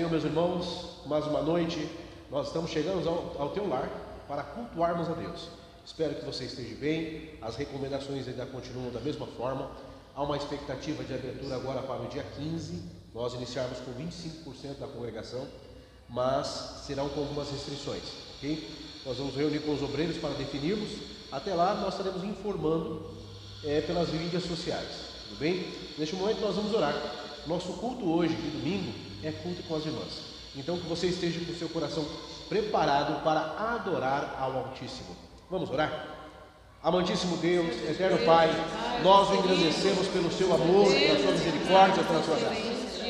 Senhor, meus irmãos, mais uma noite, nós estamos chegando ao teu lar para cultuarmos a Deus. Espero que você esteja bem, as recomendações ainda continuam da mesma forma. Há uma expectativa de abertura agora para o dia 15, nós iniciarmos com 25% da congregação, mas serão com algumas restrições, ok? Nós vamos reunir com os obreiros para definirmos. Até lá nós estaremos informando pelas mídias sociais, tudo bem? Neste momento nós vamos orar. Nosso culto hoje, de domingo, é culto com as irmãs. Então que você esteja com o seu coração preparado para adorar ao Altíssimo. Vamos orar? Amantíssimo Deus, eterno Pai, nós o engrandecemos pelo seu amor, pela sua misericórdia, pela sua graça.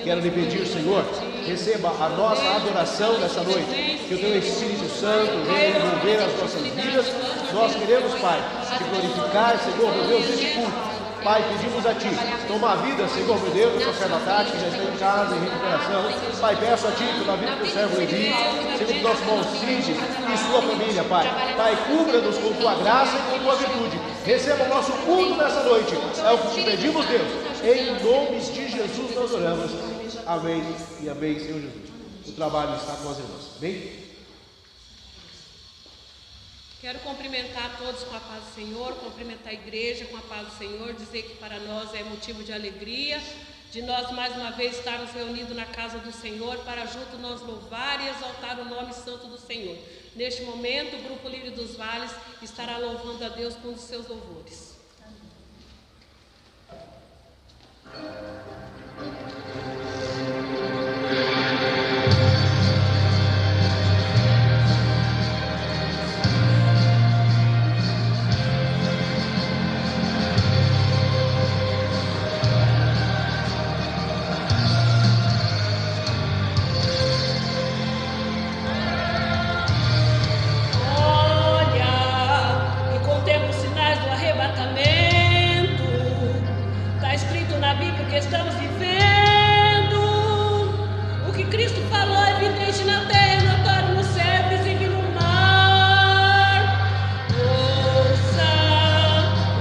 Quero lhe pedir, Senhor, receba a nossa adoração nessa noite, que o teu Espírito Santo venha envolver as nossas vidas. Nós queremos, Pai, te glorificar, Senhor, meu Deus, neste culto. Pai, pedimos a Ti, toma a vida, Senhor, meu Deus, da sua serva Tati, que já está em casa, em recuperação. Pai, peço a Ti pela vida do servo Levi, Senhor, do nosso irmão Cid e sua família, Pai. Pai, cubra-nos com Tua graça e com Tua virtude. Receba o nosso culto nessa noite. É o que te pedimos, Deus. Em nome de Jesus nós oramos. Amém e amém, Senhor Jesus. O trabalho está com as irmãs. Amém? Quero cumprimentar todos com a paz do Senhor, cumprimentar a igreja com a paz do Senhor, dizer que para nós é motivo de alegria, de nós mais uma vez estarmos reunidos na casa do Senhor, para junto nós louvar e exaltar o nome santo do Senhor. Neste momento, o Grupo Lírio dos Vales estará louvando a Deus com os seus louvores. Estamos vivendo o que Cristo falou, é evidente na terra, notório no céu, visível no mar. Ouça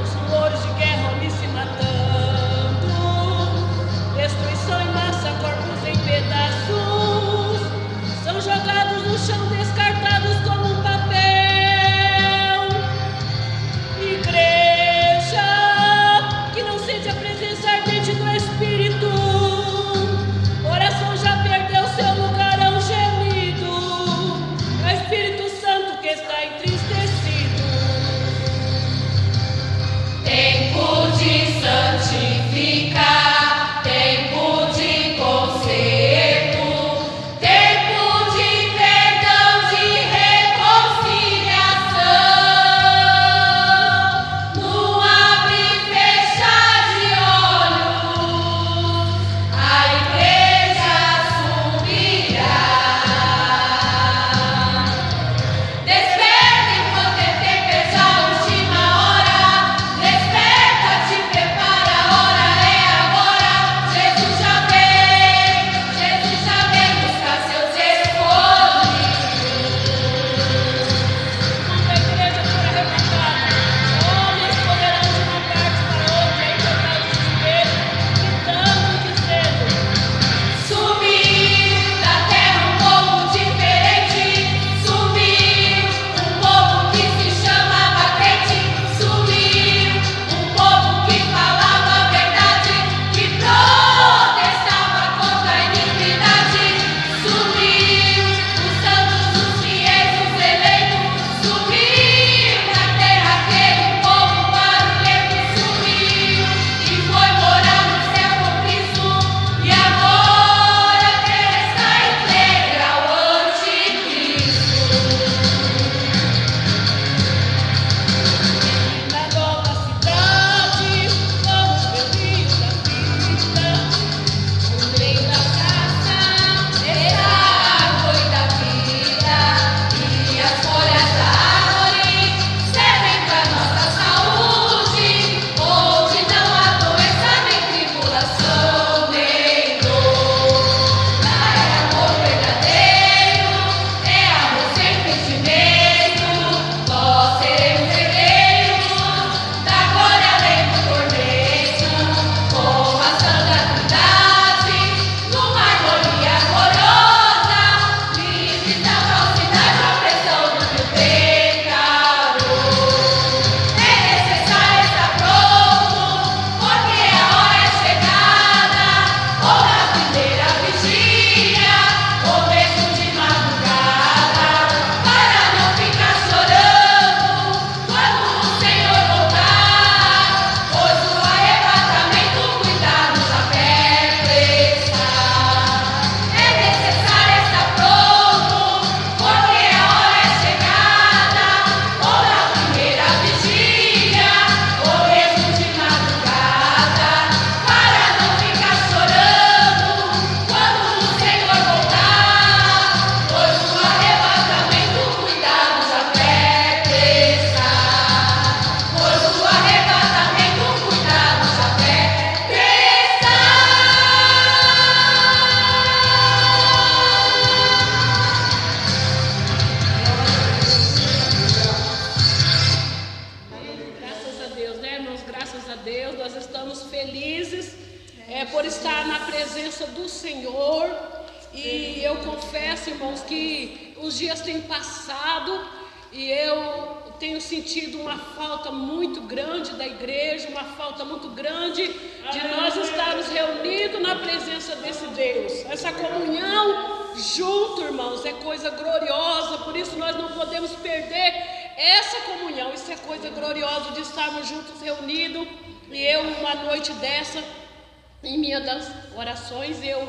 os rumores de guerra ali se matando, destruição em massa, corpos em pedaços, são jogados no chão, descartados como um papel. Igreja que não sente a presença ardente do Espírito, oração já perdeu seu lugar, é um gemido. por estar na presença do Senhor. E eu confesso, irmãos, que os dias têm passado e eu tenho sentido uma falta muito grande da igreja, uma falta muito grande de nós estarmos reunidos na presença desse Deus. Essa comunhão junto, irmãos, é coisa gloriosa, por isso nós não podemos perder essa comunhão. Isso é coisa gloriosa de estarmos juntos reunidos. E eu, uma noite dessa, em minha das orações, eu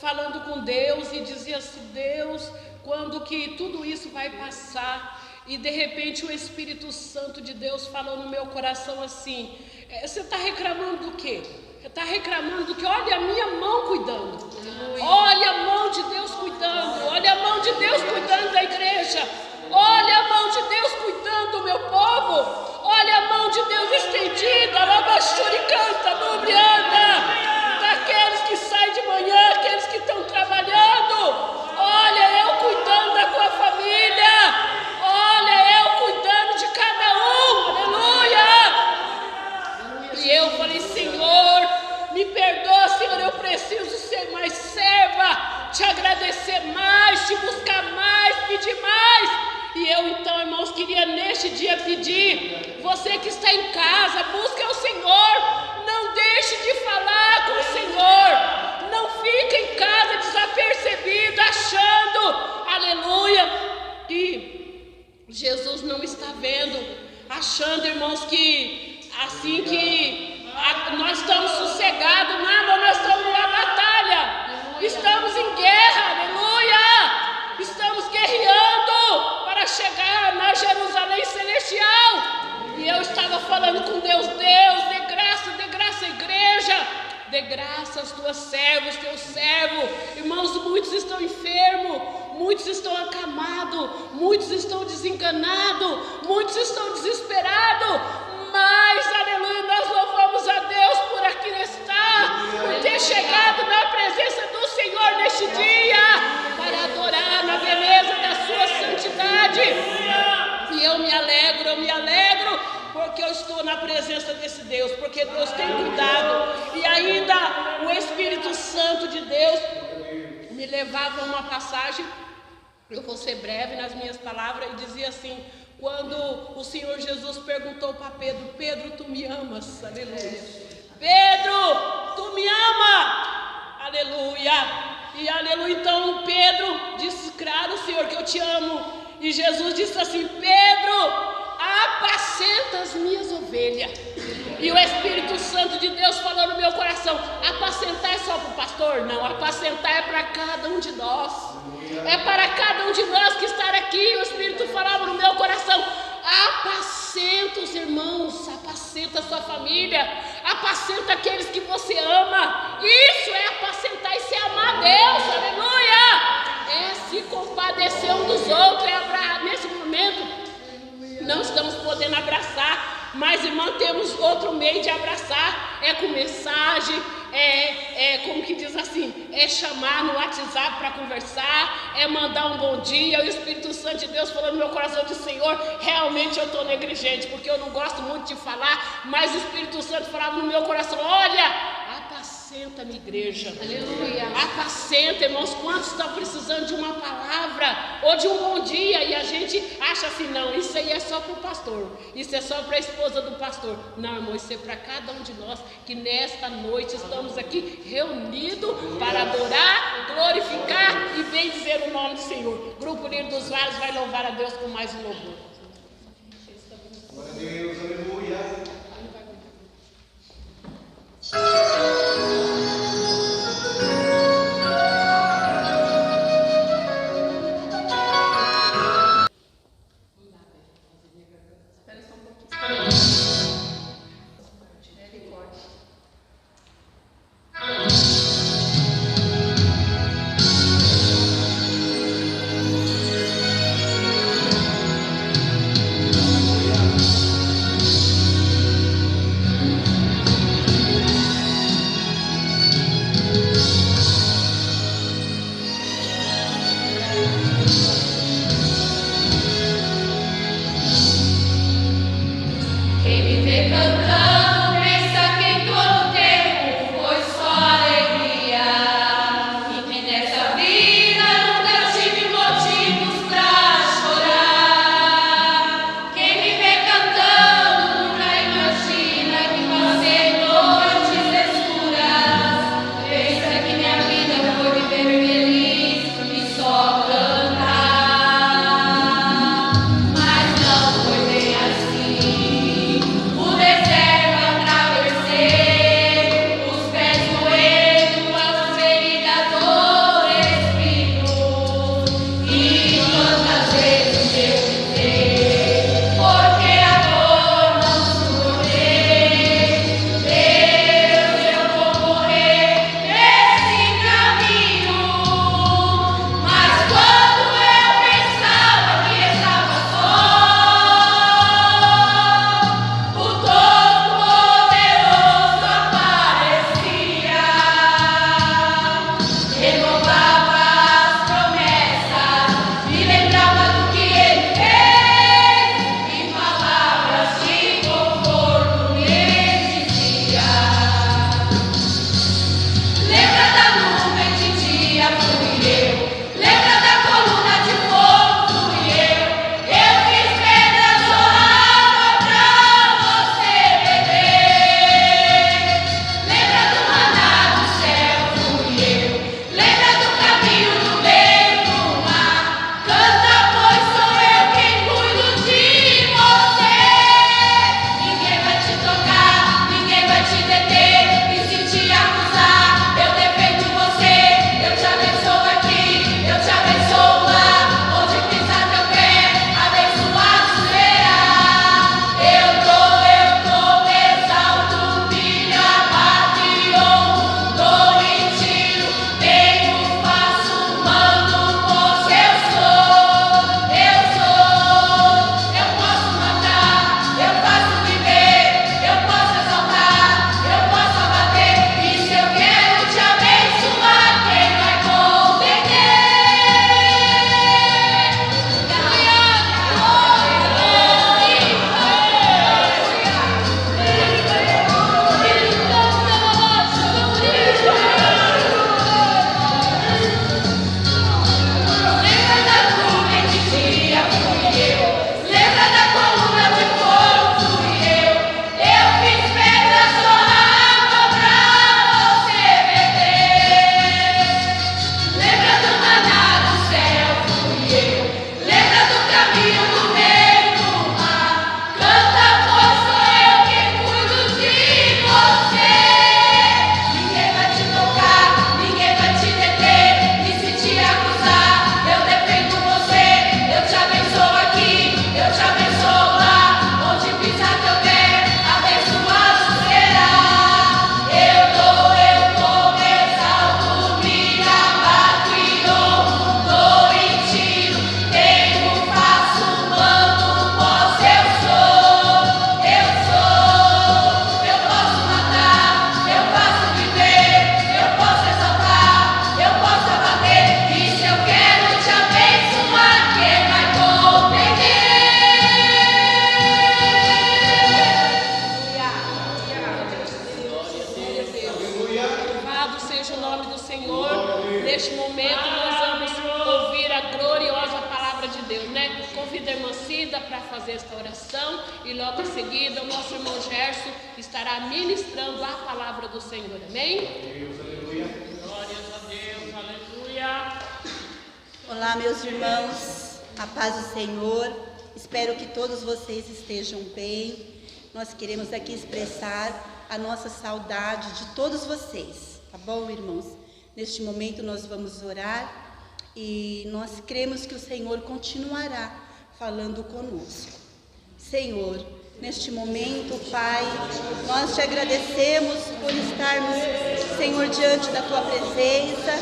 falando com Deus e dizia assim: Deus, quando que tudo isso vai passar? E de repente o Espírito Santo de Deus falou no meu coração assim: você está reclamando do quê? Você está reclamando do que? Olha a minha mão cuidando. Olha a mão de Deus cuidando. Olha a mão de Deus cuidando da igreja. Olha a mão de Deus cuidando do meu povo. Olha a mão de Deus estendida. Labachuricanta, nubrianda. Daqueles que saem de manhã, aqueles que estão trabalhando. Olha eu cuidando da tua família. Olha eu cuidando de cada um. Aleluia. E eu falei: Senhor, me perdoa, Senhor, eu preciso ser mais serva, te agradecer mais, te buscar mais, pedir mais. E eu então, irmãos, queria neste dia pedir, você que está em casa, busque ao Senhor, não deixe de falar com o Senhor, não fique em casa desapercebido, achando, aleluia, que Jesus não está vendo, achando, irmãos, que assim que nós estamos sossegados, nada, nós estamos numa batalha, estamos em guerra, aleluia, estamos guerreando para chegar na Jerusalém Celestial. E eu estava falando com Deus: Deus, dê graça à igreja, dê graça aos tuas servos, teu servo. Irmãos, muitos estão enfermos, muitos estão acamados, muitos estão desenganados, muitos estão desesperados. Mas, aleluia, nós louvamos a Deus por aqui estar, por ter chegado na presença do Senhor neste dia, para adorar na beleza da sua santidade. E eu me alegro, porque eu estou na presença desse Deus, porque Deus tem cuidado. E ainda o Espírito Santo de Deus me levava a uma passagem, eu vou ser breve nas minhas palavras, e dizia assim: quando o Senhor Jesus perguntou para Pedro: Pedro, tu me amas? Aleluia. Pedro, tu me ama? Aleluia. E aleluia, então Pedro disse: claro, Senhor, que eu te amo. E Jesus disse assim: Pedro, apacenta as minhas ovelhas. E o Espírito Santo de Deus falou no meu coração: apacentar é só para o pastor? Não, apacentar é para cada um de nós. É para cada um de nós que está aqui. O Espírito falava no meu coração: apacenta os irmãos, apacenta a sua família, apacenta aqueles que você ama. Isso é apacentar, isso é amar a Deus, aleluia. É se compadecer um dos outros, é abraçar. Nesse momento não estamos podendo abraçar, mas irmão, temos outro meio de abraçar, é com mensagem, como que diz assim, é chamar no WhatsApp para conversar, é mandar um bom dia. O Espírito Santo de Deus falou no meu coração: de Senhor, realmente eu estou negligente, porque eu não gosto muito de falar, mas o Espírito Santo falava no meu coração: olha, apacenta a minha igreja, aleluia, apacenta, irmãos. Quantos estão precisando de uma palavra ou de um bom dia, e a gente acha assim: não, isso aí é só para o pastor, isso é só para a esposa do pastor. Não, irmão, isso é para cada um de nós, que nesta noite estamos aqui reunidos para adorar, glorificar e bendizer o nome do Senhor. Grupo Lírio dos Vales vai louvar a Deus com mais um louvor. Glória a Deus, aleluia. seja o nome do Senhor. Neste momento nós vamos ouvir a gloriosa palavra de Deus, né? Convido a irmã Cida para fazer esta oração e logo em seguida o nosso irmão Gerson estará ministrando a palavra do Senhor. Amém? Deus, aleluia. Glórias a Deus, aleluia. Olá, meus irmãos, a paz do Senhor. Espero que todos vocês estejam bem. Nós queremos aqui expressar a nossa saudade de todos vocês, tá bom, irmãos? Neste momento nós vamos orar e nós cremos que o Senhor continuará falando conosco. Senhor, neste momento, Pai, nós te agradecemos por estarmos, Senhor, diante da tua presença.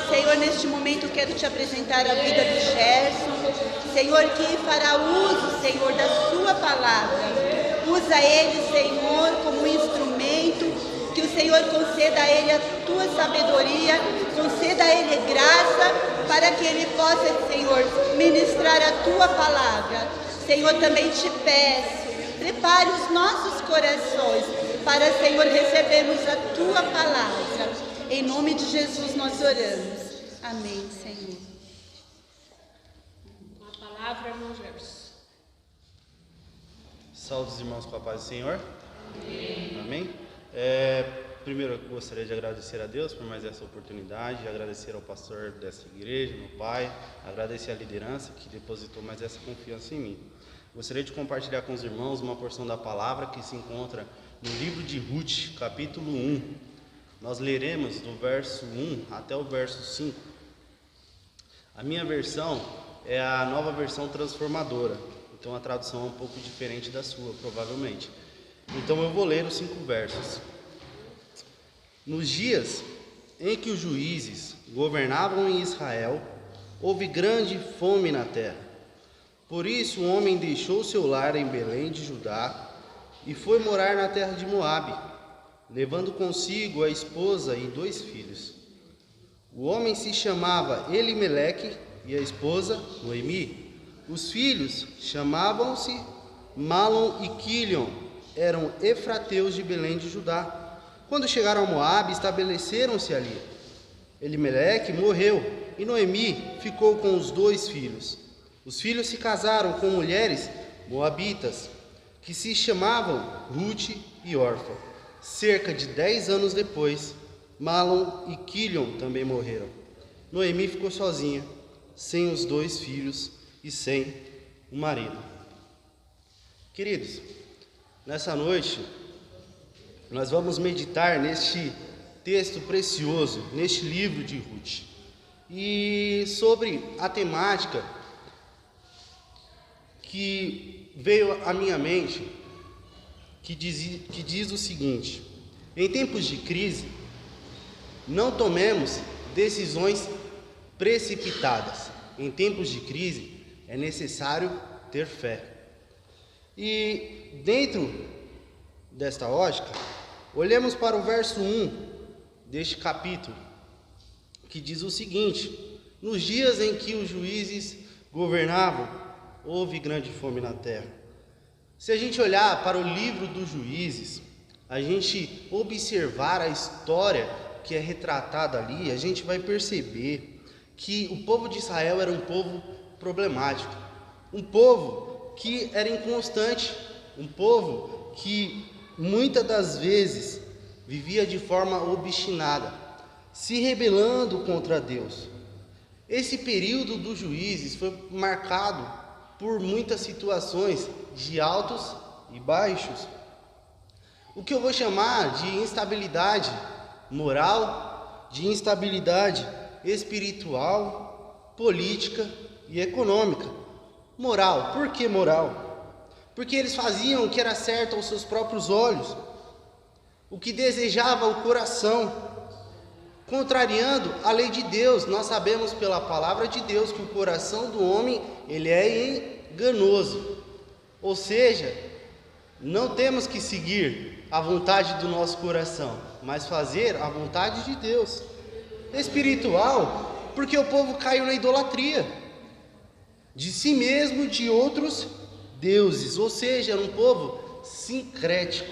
Senhor, neste momento quero te apresentar a vida do Gerson, Senhor, que fará uso, Senhor, da sua palavra. Usa ele, Senhor, como instrumento, que o Senhor conceda a ele a tua sabedoria, conceda a ele graça, para que ele possa, Senhor, ministrar a tua palavra. Senhor, também te peço, prepare os nossos corações para, Senhor, recebermos a tua palavra. Em nome de Jesus nós oramos. Amém, Senhor. Com a palavra, irmão Gerson. Saúde os irmãos com a paz do Senhor. Amém. Primeiro eu gostaria de agradecer a Deus por mais essa oportunidade, agradecer ao pastor dessa igreja, meu pai, agradecer a liderança que depositou mais essa confiança em mim. Gostaria de compartilhar com os irmãos uma porção da palavra que se encontra no livro de Ruth, capítulo 1. Nós leremos do verso 1 até o verso 5. A minha versão é a nova versão transformadora. Então a tradução é um pouco diferente da sua, provavelmente. Então eu vou ler os 5 versos. Nos dias em que os juízes governavam em Israel, houve grande fome na terra. Por isso o homem deixou seu lar em Belém de Judá e foi morar na terra de Moabe, levando consigo a esposa e 2 filhos. O homem se chamava Elimeleque e a esposa Noemi. Os filhos chamavam-se Malom e Quilion, eram efrateus de Belém de Judá. Quando chegaram a Moabe, estabeleceram-se ali. Elimeleque morreu e Noemi ficou com os 2 filhos. Os filhos se casaram com mulheres moabitas, que se chamavam Ruth e Orfa. Cerca de 10 anos depois, Malom e Quilion também morreram. Noemi ficou sozinha, sem os 2 filhos e sem o marido. Queridos, nessa noite nós vamos meditar neste texto precioso, neste livro de Ruth, e sobre a temática que veio à minha mente, que diz o seguinte: em tempos de crise, não tomemos decisões precipitadas. Em tempos de crise, é necessário ter fé. E dentro desta ótica, olhemos para o verso 1 deste capítulo, que diz o seguinte: nos dias em que os juízes governavam, houve grande fome na terra. Se a gente olhar para o livro dos Juízes, a gente observar a história que é retratada ali, a gente vai perceber que o povo de Israel era um povo problemático, um povo que era inconstante, um povo que muitas das vezes vivia de forma obstinada, se rebelando contra Deus. Esse período dos juízes foi marcado por muitas situações de altos e baixos, o que eu vou chamar de instabilidade moral, de instabilidade espiritual, política e econômica. Moral, por que moral? Porque eles faziam o que era certo aos seus próprios olhos, o que desejava o coração, contrariando a lei de Deus. Nós sabemos pela palavra de Deus que o coração do homem, ele é enganoso. Ou seja, não temos que seguir a vontade do nosso coração, mas fazer a vontade de Deus. Espiritual, porque o povo caiu na idolatria de si mesmo, de outros deuses. Ou seja, era um povo sincrético,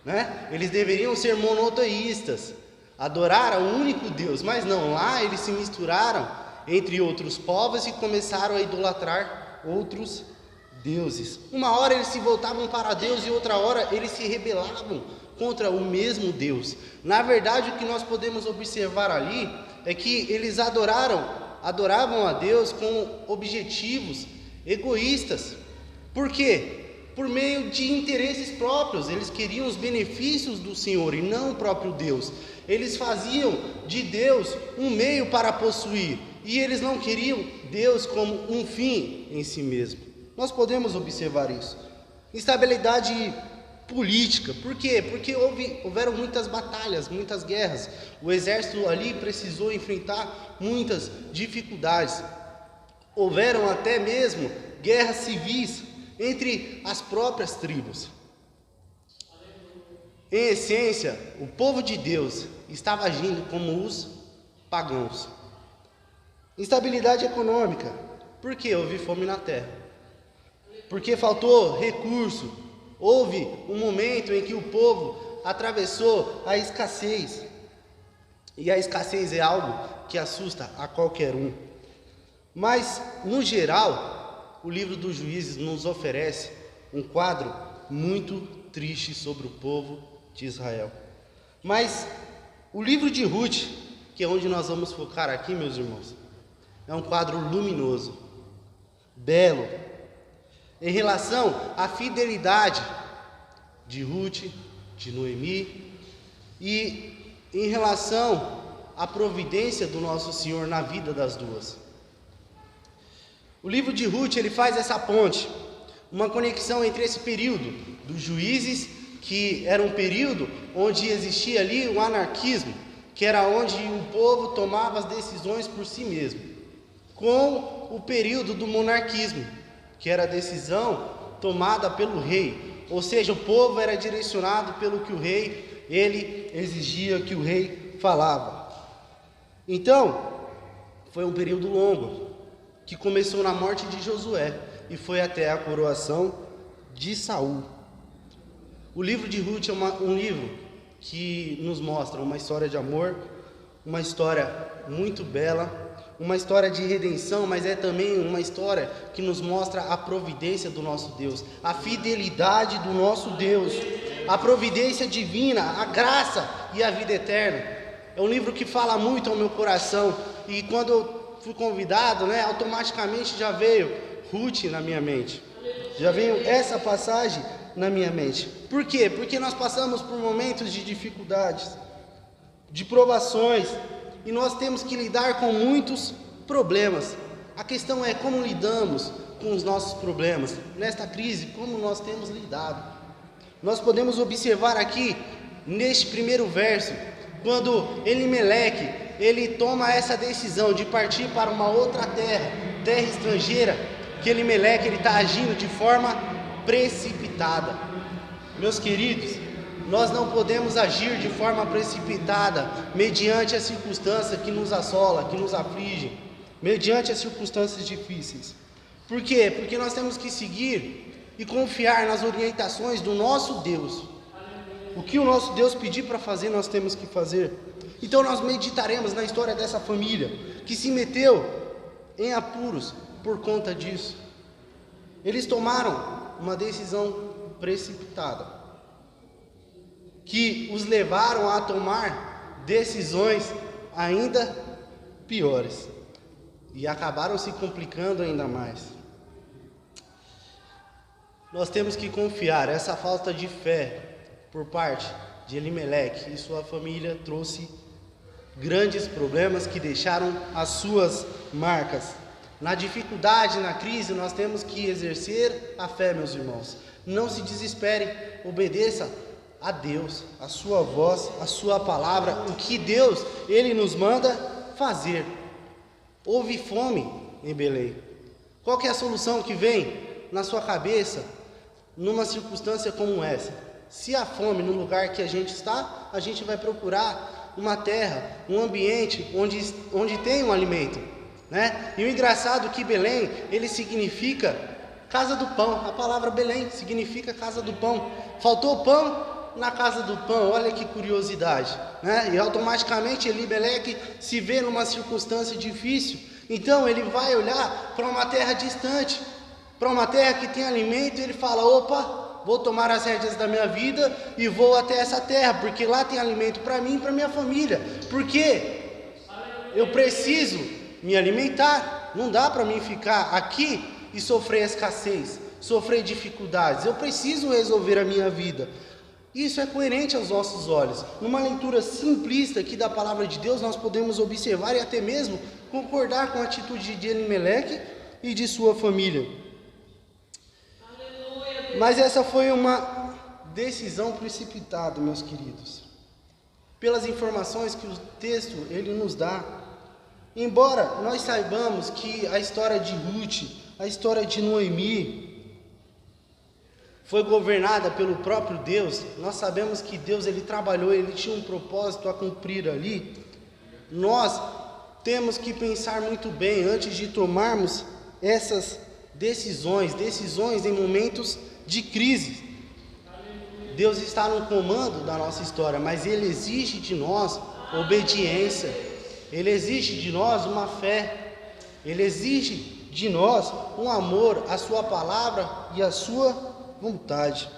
né? Eles deveriam ser monoteístas, adorar ao único Deus, mas não, lá eles se misturaram entre outros povos e começaram a idolatrar outros deuses. Uma hora eles se voltavam para Deus e outra hora eles se rebelavam contra o mesmo Deus. Na verdade, o que nós podemos observar ali é que eles adoravam a Deus com objetivos egoístas. Por quê? Por meio de interesses próprios. Eles queriam os benefícios do Senhor e não o próprio Deus. Eles faziam de Deus um meio para possuir, e eles não queriam Deus como um fim em si mesmo. Nós podemos observar isso. Instabilidade política. Por quê? Porque houveram muitas batalhas, muitas guerras. O exército ali precisou enfrentar muitas dificuldades. Houveram até mesmo guerras civis entre as próprias tribos. Em essência, o povo de Deus estava agindo como os pagãos. Instabilidade econômica. Por que houve fome na terra? Porque faltou recurso. Houve um momento em que o povo atravessou a escassez. E a escassez é algo que assusta a qualquer um. Mas, no geral, o livro dos Juízes nos oferece um quadro muito triste sobre o povo de Israel. Mas o livro de Ruth, que é onde nós vamos focar aqui, meus irmãos, é um quadro luminoso, belo, em relação à fidelidade de Ruth, de Noemi, e em relação à providência do nosso Senhor na vida das duas. O livro de Ruth, ele faz essa ponte, uma conexão entre esse período dos Juízes, que era um período onde existia ali o anarquismo, que era onde o povo tomava as decisões por si mesmo, com o período do monarquismo, que era a decisão tomada pelo rei, ou seja, o povo era direcionado pelo que o rei, ele exigia que o rei falava. Então, foi um período longo, que começou na morte de Josué e foi até a coroação de Saul. O livro de Ruth é um livro que nos mostra uma história de amor, uma história muito bela, uma história de redenção, mas é também uma história que nos mostra a providência do nosso Deus, a fidelidade do nosso Deus, a providência divina, a graça e a vida eterna. É um livro que fala muito ao meu coração, e quando eu fui convidado, automaticamente já veio Ruth na minha mente, já veio essa passagem na minha mente. Por quê? Porque nós passamos por momentos de dificuldades, de provações, e nós temos que lidar com muitos problemas. A questão é como lidamos com os nossos problemas. Nesta crise, como nós temos lidado? Nós podemos observar aqui, neste primeiro verso, quando Elimeleque, ele toma essa decisão de partir para uma outra terra estrangeira, que Elimeleque, ele está agindo de forma precipitada. Meus queridos, nós não podemos agir de forma precipitada mediante a circunstância que nos assola, que nos aflige, mediante as circunstâncias difíceis. Por quê? Porque nós temos que seguir e confiar nas orientações do nosso Deus. O que o nosso Deus pedir para fazer, nós temos que fazer. Então nós meditaremos na história dessa família que se meteu em apuros por conta disso. Eles tomaram uma decisão precipitada, que os levaram a tomar decisões ainda piores, e acabaram se complicando ainda mais. Nós temos que confiar. Essa falta de fé por parte de Elimeleque e sua família trouxe grandes problemas que deixaram as suas marcas. Na dificuldade, na crise, nós temos que exercer a fé, meus irmãos. Não se desesperem, obedeça a Deus, a sua voz, a sua palavra, o que Deus, Ele nos manda fazer. Houve fome em Belém. Qual que é a solução que vem na sua cabeça numa circunstância como essa? Se há fome no lugar que a gente está, a gente vai procurar uma terra, um ambiente onde tem um alimento, né? E o engraçado é que Belém, ele significa casa do pão. A palavra Belém significa casa do pão. Faltou pão, na casa do pão, olha que curiosidade, né? E automaticamente Elimeleque se vê numa circunstância difícil, então ele vai olhar para uma terra distante, para uma terra que tem alimento, e ele fala, opa, vou tomar as rédeas da minha vida e vou até essa terra, porque lá tem alimento para mim e para minha família, porque eu preciso me alimentar, não dá para mim ficar aqui e sofrer escassez, sofrer dificuldades, eu preciso resolver a minha vida. Isso é coerente aos nossos olhos. Numa leitura simplista aqui da palavra de Deus, nós podemos observar e até mesmo concordar com a atitude de Elimeleque e de sua família. Mas essa foi uma decisão precipitada, meus queridos. Pelas informações que o texto ele nos dá, embora nós saibamos que a história de Ruth, a história de Noemi, foi governada pelo próprio Deus, nós sabemos que Deus ele trabalhou, ele tinha um propósito a cumprir ali. Nós temos que pensar muito bem antes de tomarmos essas decisões em momentos de crise. Deus está no comando da nossa história, mas Ele exige de nós obediência, Ele exige de nós uma fé, Ele exige de nós um amor à Sua palavra e à Sua vontade.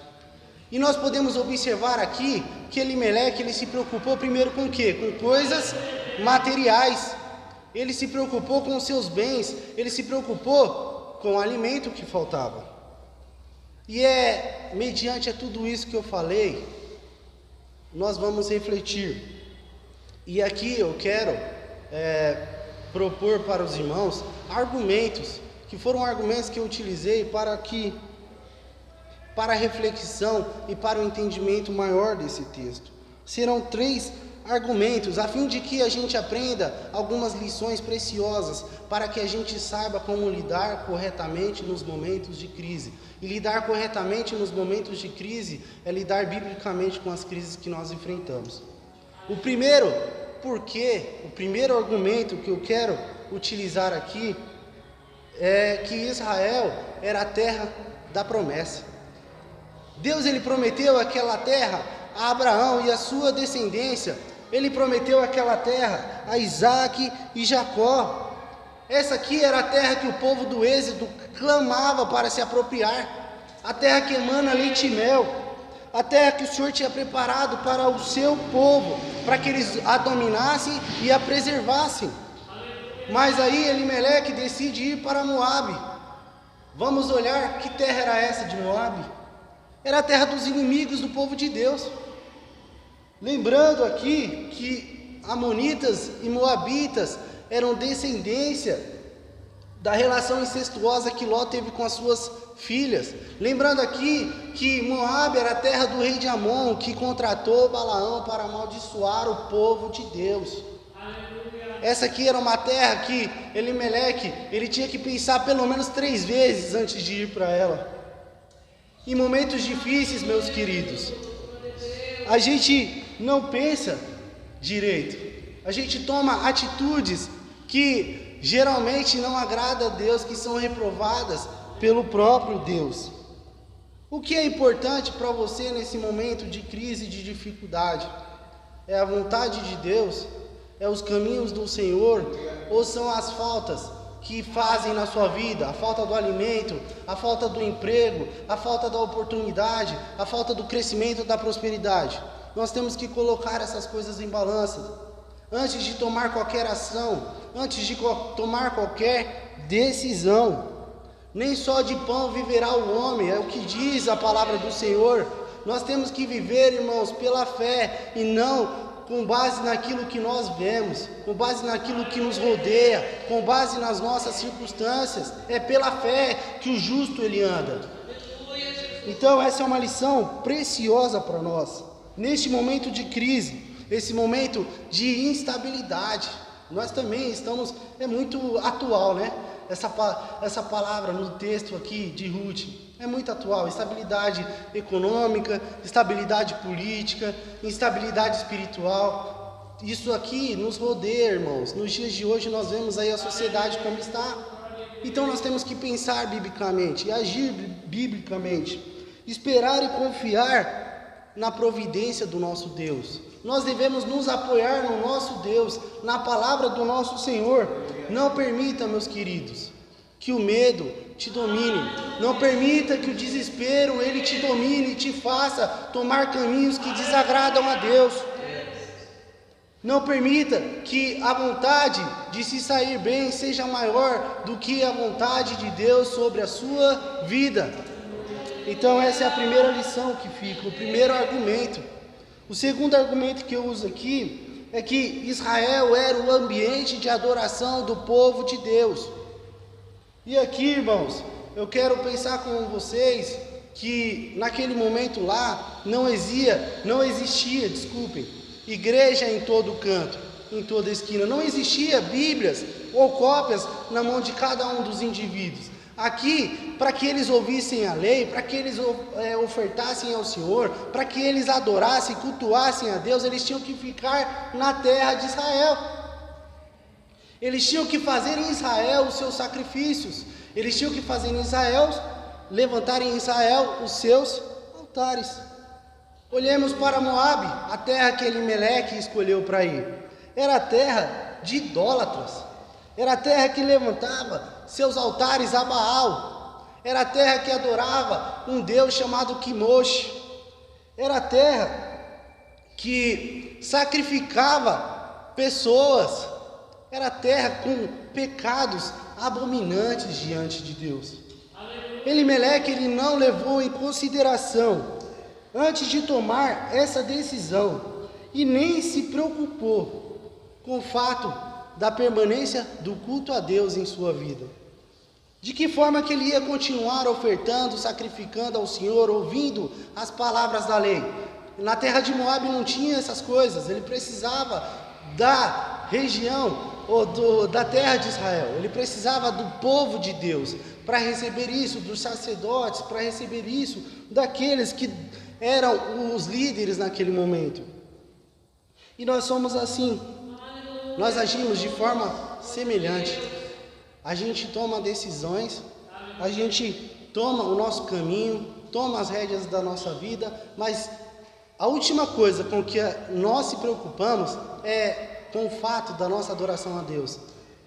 E nós podemos observar aqui que Elimeleque ele se preocupou primeiro com o quê? Com coisas materiais. Ele se preocupou com os seus bens, ele se preocupou com o alimento que faltava. E é mediante a tudo isso que eu falei, nós vamos refletir. E aqui eu quero propor para os irmãos argumentos, que foram argumentos que eu utilizei para a reflexão e para o entendimento maior desse texto. Serão 3 argumentos, a fim de que a gente aprenda algumas lições preciosas, para que a gente saiba como lidar corretamente nos momentos de crise. E lidar corretamente nos momentos de crise é lidar biblicamente com as crises que nós enfrentamos. O primeiro argumento que eu quero utilizar aqui é que Israel era a terra da promessa. Deus ele prometeu aquela terra a Abraão e a sua descendência. Ele prometeu aquela terra a Isaac e Jacó. Essa aqui era a terra que o povo do Êxodo clamava para se apropriar. A terra que emana leite e mel. A terra que o Senhor tinha preparado para o seu povo, para que eles a dominassem e a preservassem. Mas aí Elimeleque decide ir para Moabe. Vamos olhar que terra era essa de Moabe. Era a terra dos inimigos do povo de Deus. Lembrando aqui que amonitas e moabitas eram descendência da relação incestuosa que Ló teve com as suas filhas. Lembrando aqui que Moabe era a terra do rei de Amon, que contratou Balaão para amaldiçoar o povo de Deus. Essa aqui era uma terra que Elimeleque, ele tinha que pensar pelo menos 3 vezes antes de ir para ela. Em momentos difíceis, meus queridos, a gente não pensa direito, a gente toma atitudes que geralmente não agradam a Deus, que são reprovadas pelo próprio Deus. O que é importante para você nesse momento de crise, de dificuldade? É a vontade de Deus? É os caminhos do Senhor? Ou são as faltas que fazem na sua vida, a falta do alimento, a falta do emprego, a falta da oportunidade, a falta do crescimento, da prosperidade? Nós temos que colocar essas coisas em balança, antes de tomar qualquer ação, antes de tomar qualquer decisão. Nem só de pão viverá o homem, é o que diz a palavra do Senhor. Nós temos que viver, irmãos, pela fé e não com base naquilo que nós vemos, com base naquilo que nos rodeia, com base nas nossas circunstâncias. É pela fé que o justo ele anda. Então essa é uma lição preciosa para nós. Neste momento de crise, esse momento de instabilidade, nós também estamos, é muito atual, né? Essa palavra no texto aqui de Ruth é muito atual. Estabilidade econômica, estabilidade política, instabilidade espiritual. Isso aqui nos rodeia, irmãos. Nos dias de hoje nós vemos aí a sociedade como está. Então nós temos que pensar biblicamente e agir biblicamente. Esperar e confiar na providência do nosso Deus. Nós devemos nos apoiar no nosso Deus, na palavra do nosso Senhor. Não permita, meus queridos, que o medo te domine. Não permita que o desespero ele te domine e te faça tomar caminhos que desagradam a Deus. Não permita que a vontade de se sair bem seja maior do que a vontade de Deus sobre a sua vida. Então essa é a primeira lição que fica, o primeiro argumento. O segundo argumento que eu uso aqui é que Israel era o ambiente de adoração do povo de Deus. E aqui, irmãos, eu quero pensar com vocês que naquele momento lá não existia, igreja em todo canto, em toda esquina. Não existia Bíblias ou cópias na mão de cada um dos indivíduos. Aqui, para que eles ouvissem a lei, para que eles ofertassem ao Senhor, para que eles adorassem, cultuassem a Deus, eles tinham que ficar na terra de Israel. Eles tinham que fazer em Israel os seus sacrifícios. Eles tinham que fazer em Israel, levantar em Israel os seus altares. Olhemos para Moabe, a terra que Elimeleque escolheu para ir. Era a terra de idólatras. Era a terra que levantava seus altares a Baal. Era a terra que adorava um Deus chamado Quimosh. Era a terra que sacrificava pessoas. Era a terra com pecados abominantes diante de Deus. Elimeleque ele não levou em consideração antes de tomar essa decisão e nem se preocupou com o fato da permanência do culto a Deus em sua vida. De que forma que ele ia continuar ofertando, sacrificando ao Senhor, ouvindo as palavras da lei? Na terra de Moabe não tinha essas coisas, ele precisava da região ou da terra de Israel, ele precisava do povo de Deus para receber isso, dos sacerdotes, para receber isso daqueles que eram os líderes naquele momento. E nós somos assim, nós agimos de forma semelhante. A gente toma decisões, a gente toma o nosso caminho, toma as rédeas da nossa vida, mas a última coisa com que nós se preocupamos é com o fato da nossa adoração a Deus.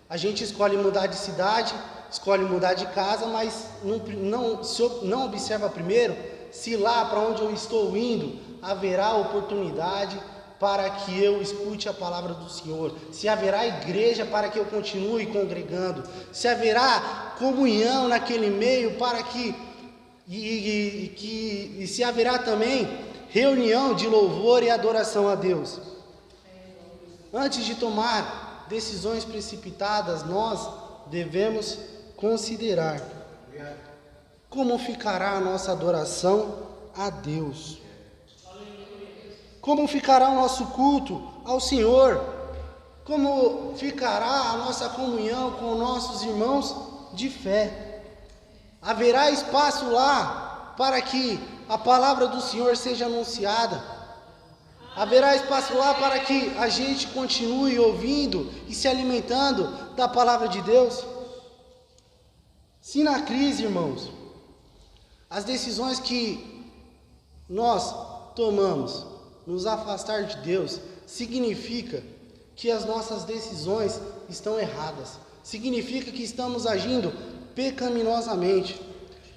A gente escolhe mudar de cidade, escolhe mudar de casa, mas não observa primeiro se lá para onde eu estou indo haverá oportunidade para que eu escute a palavra do Senhor, se haverá igreja para que eu continue congregando, se haverá comunhão naquele meio para que se haverá também reunião de louvor e adoração a Deus. Antes de tomar decisões precipitadas, nós devemos considerar como ficará a nossa adoração a Deus. Como ficará o nosso culto ao Senhor? Como ficará a nossa comunhão com nossos irmãos de fé? Haverá espaço lá para que a palavra do Senhor seja anunciada? Haverá espaço lá para que a gente continue ouvindo e se alimentando da palavra de Deus? Se na crise, irmãos, as decisões que nós tomamos nos afastar de Deus, significa que as nossas decisões estão erradas, significa que estamos agindo pecaminosamente.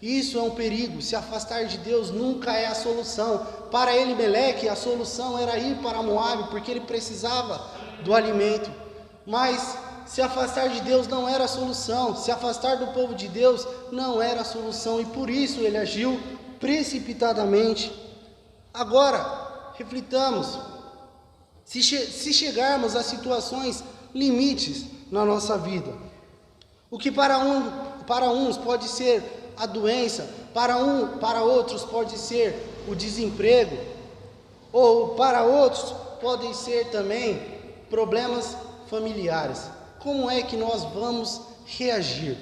Isso é um perigo. Se afastar de Deus nunca é a solução. Para Elimeleque, a solução era ir para Moabe, porque ele precisava do alimento. Mas se afastar de Deus não era a solução, se afastar do povo de Deus não era a solução, e por isso ele agiu precipitadamente. Agora, reflitamos, se chegarmos a situações limites na nossa vida, o que para uns pode ser a doença, para outros pode ser o desemprego, ou para outros podem ser também problemas familiares. Como é que nós vamos reagir?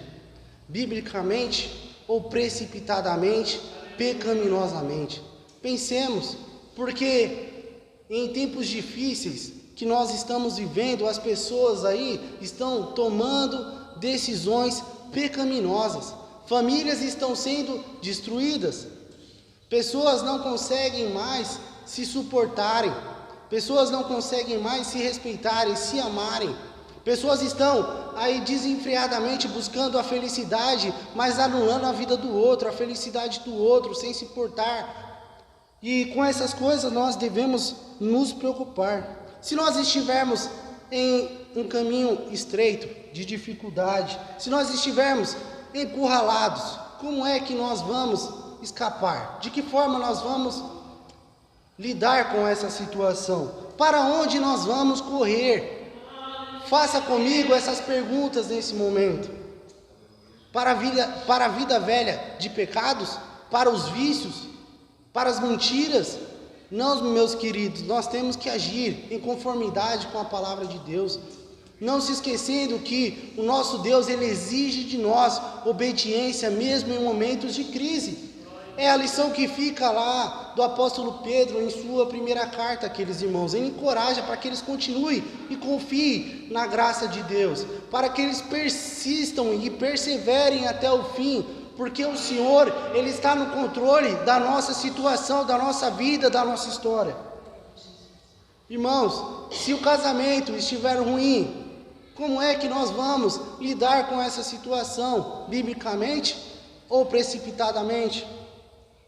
Biblicamente ou precipitadamente, pecaminosamente? Pensemos, porque em tempos difíceis que nós estamos vivendo, as pessoas aí estão tomando decisões pecaminosas. Famílias estão sendo destruídas. Pessoas não conseguem mais se suportarem. Pessoas não conseguem mais se respeitarem, se amarem. Pessoas estão aí desenfreadamente buscando a felicidade, mas anulando a vida do outro, a felicidade do outro, sem se importar. E com essas coisas nós devemos nos preocupar. Se nós estivermos em um caminho estreito, de dificuldade, se nós estivermos encurralados, como é que nós vamos escapar? De que forma nós vamos lidar com essa situação? Para onde nós vamos correr? Faça comigo essas perguntas nesse momento. Para a vida velha de pecados? Para os vícios? Para as mentiras? Não, meus queridos, nós temos que agir em conformidade com a palavra de Deus. Não se esquecendo que o nosso Deus, Ele exige de nós obediência mesmo em momentos de crise. É a lição que fica lá do apóstolo Pedro em sua primeira carta àqueles irmãos. Ele encoraja para que eles continuem e confiem na graça de Deus, para que eles persistam e perseverem até o fim, porque o Senhor, Ele está no controle da nossa situação, da nossa vida, da nossa história. Irmãos, se o casamento estiver ruim, como é que nós vamos lidar com essa situação? Biblicamente ou precipitadamente?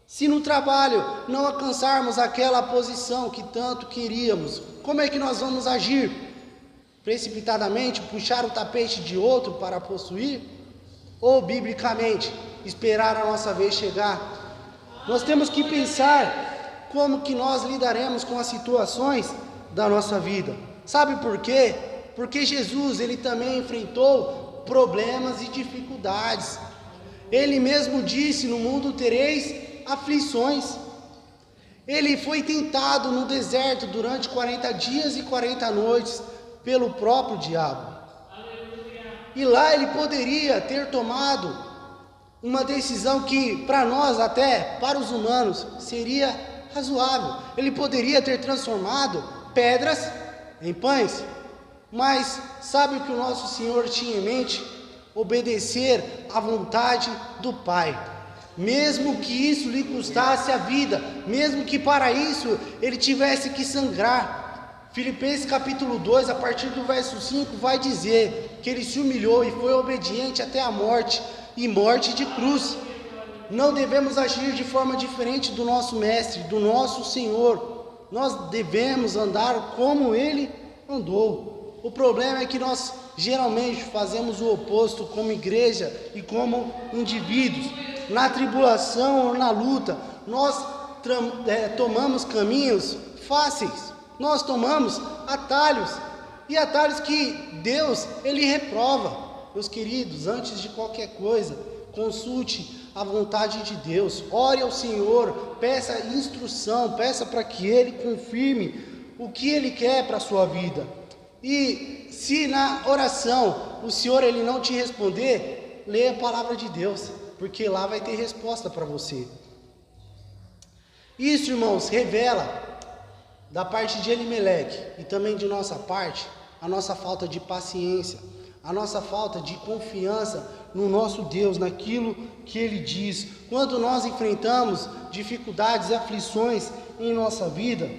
Se no trabalho não alcançarmos aquela posição que tanto queríamos, como é que nós vamos agir? Precipitadamente, puxar o tapete de outro para possuir? Ou biblicamente, esperar a nossa vez chegar? Nós temos que pensar como que nós lidaremos com as situações da nossa vida. Sabe por quê? Porque Jesus, Ele também enfrentou problemas e dificuldades. Ele mesmo disse: no mundo tereis aflições. Ele foi tentado no deserto durante 40 dias e 40 noites pelo próprio diabo. E lá ele poderia ter tomado uma decisão que para nós, até para os humanos, seria razoável. Ele poderia ter transformado pedras em pães. Mas sabe o que o nosso Senhor tinha em mente? Obedecer à vontade do Pai. Mesmo que isso lhe custasse a vida, mesmo que para isso ele tivesse que sangrar. Filipenses capítulo 2, a partir do verso 5, vai dizer que ele se humilhou e foi obediente até a morte, e morte de cruz. Não devemos agir de forma diferente do nosso Mestre, do nosso Senhor. Nós devemos andar como Ele andou. O problema é que nós geralmente fazemos o oposto como igreja e como indivíduos. Na tribulação ou na luta, nós tomamos caminhos fáceis, nós tomamos atalhos, e atalhos que Deus, Ele reprova. Meus queridos, antes de qualquer coisa, consulte a vontade de Deus, ore ao Senhor, peça instrução, peça para que Ele confirme o que Ele quer para a sua vida. E se na oração o Senhor Ele não te responder, leia a palavra de Deus, porque lá vai ter resposta para você. Isso, irmãos, revela da parte de Elimeleque e também de nossa parte a nossa falta de paciência, a nossa falta de confiança no nosso Deus, naquilo que Ele diz. Quando nós enfrentamos dificuldades e aflições em nossa vida,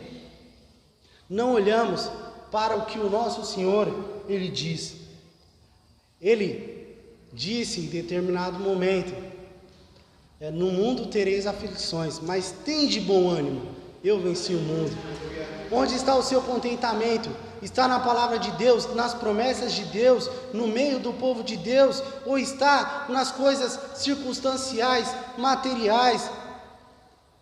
não olhamos para o que o nosso Senhor, Ele diz. Ele disse em determinado momento: no mundo tereis aflições, mas tende bom ânimo, eu venci o mundo. Onde está o seu contentamento? Está na palavra de Deus, nas promessas de Deus, no meio do povo de Deus, ou está nas coisas circunstanciais, materiais?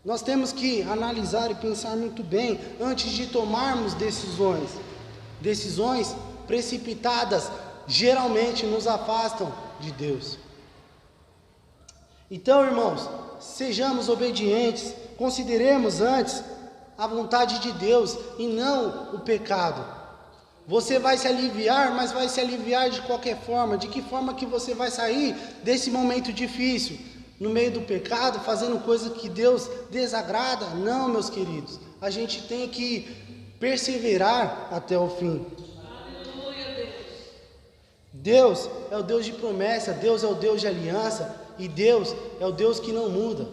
Nós temos que analisar e pensar muito bem antes de tomarmos decisões. Decisões precipitadas geralmente nos afastam de Deus. Então, irmãos, sejamos obedientes, consideremos antes a vontade de Deus e não o pecado. Você vai se aliviar, mas vai se aliviar de qualquer forma. De que forma que você vai sair desse momento difícil? No meio do pecado, fazendo coisa que Deus desagrada? Não, meus queridos. A gente tem que perseverar até o fim. Deus é o Deus de promessa, Deus é o Deus de aliança, e Deus é o Deus que não muda.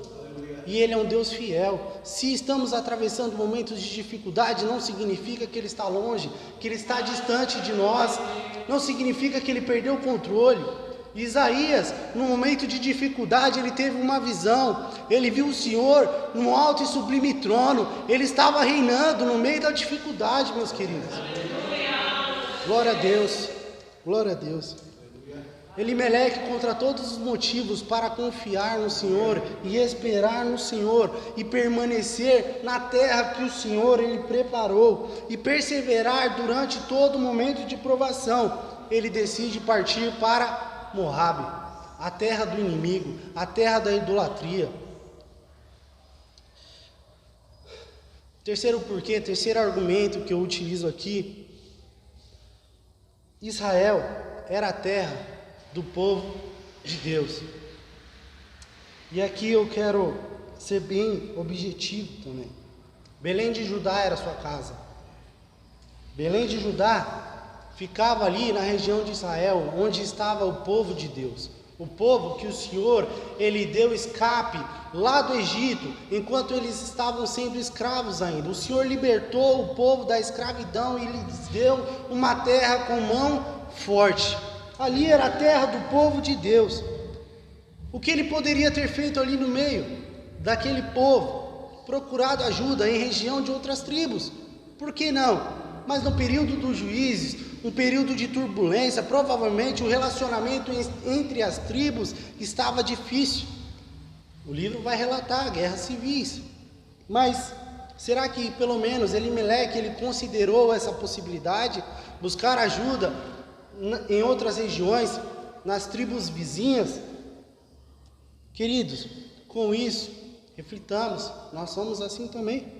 e Ele é um Deus fiel. Se estamos atravessando momentos de dificuldade, não significa que Ele está longe, que Ele está distante de nós, não significa que Ele perdeu o controle. Isaías, no momento de dificuldade, ele teve uma visão, ele viu o Senhor no alto e sublime trono, ele estava reinando no meio da dificuldade, meus queridos. Glória a Deus, glória a Deus. Elimeleque contra todos os motivos para confiar no Senhor e esperar no Senhor e permanecer na terra que o Senhor ele preparou e perseverar durante todo momento de provação. Ele decide partir para Moabe, a terra do inimigo, a terra da idolatria. Terceiro porquê, terceiro argumento que eu utilizo aqui: Israel era a terra do povo de Deus. E aqui eu quero ser bem objetivo também. Belém de Judá era sua casa. Belém de Judá ficava ali na região de Israel, onde estava o povo de Deus. O povo que o Senhor, ele deu escape lá do Egito, enquanto eles estavam sendo escravos ainda. O Senhor libertou o povo da escravidão e lhes deu uma terra com mão forte. Ali era a terra do povo de Deus. O que ele poderia ter feito ali no meio daquele povo? Procurado ajuda em região de outras tribos. Por que não? Mas no período dos juízes, um período de turbulência, provavelmente o relacionamento entre as tribos estava difícil. O livro vai relatar guerras civis. Mas será que pelo menos Elimeleque ele considerou essa possibilidade? Buscar ajuda em outras regiões, nas tribos vizinhas? Queridos, com isso, reflitamos, nós somos assim também.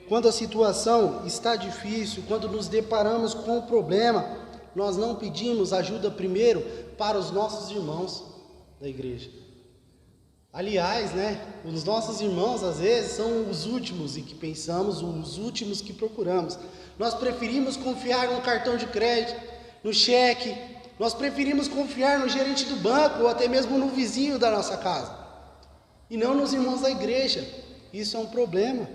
Quando a situação está difícil, quando nos deparamos com o problema, nós não pedimos ajuda primeiro para os nossos irmãos da igreja. Aliás, os nossos irmãos às vezes são os últimos e que pensamos, os últimos que procuramos. Nós preferimos confiar no cartão de crédito, no cheque, nós preferimos confiar no gerente do banco ou até mesmo no vizinho da nossa casa, e não nos irmãos da igreja. Isso é um problema.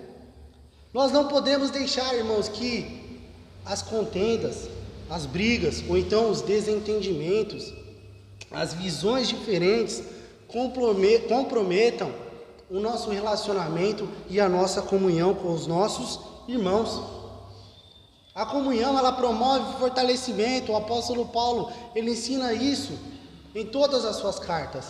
Nós não podemos deixar, irmãos, que as contendas, as brigas, ou então os desentendimentos, as visões diferentes comprometam o nosso relacionamento e a nossa comunhão com os nossos irmãos. A comunhão, ela promove fortalecimento. O apóstolo Paulo, ele ensina isso em todas as suas cartas.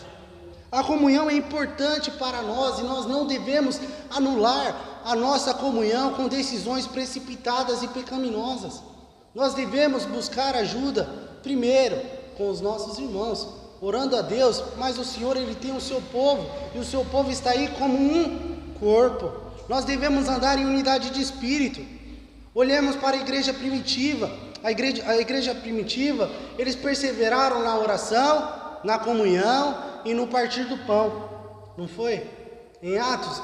A comunhão é importante para nós e nós não devemos anular a nossa comunhão com decisões precipitadas e pecaminosas. Nós devemos buscar ajuda primeiro com os nossos irmãos, orando a Deus, mas o Senhor ele tem o seu povo e o seu povo está aí como um corpo. Nós devemos andar em unidade de espírito. Olhemos para a igreja primitiva. A igreja primitiva, eles perseveraram na oração, na comunhão e no partir do pão. Não foi? Em Atos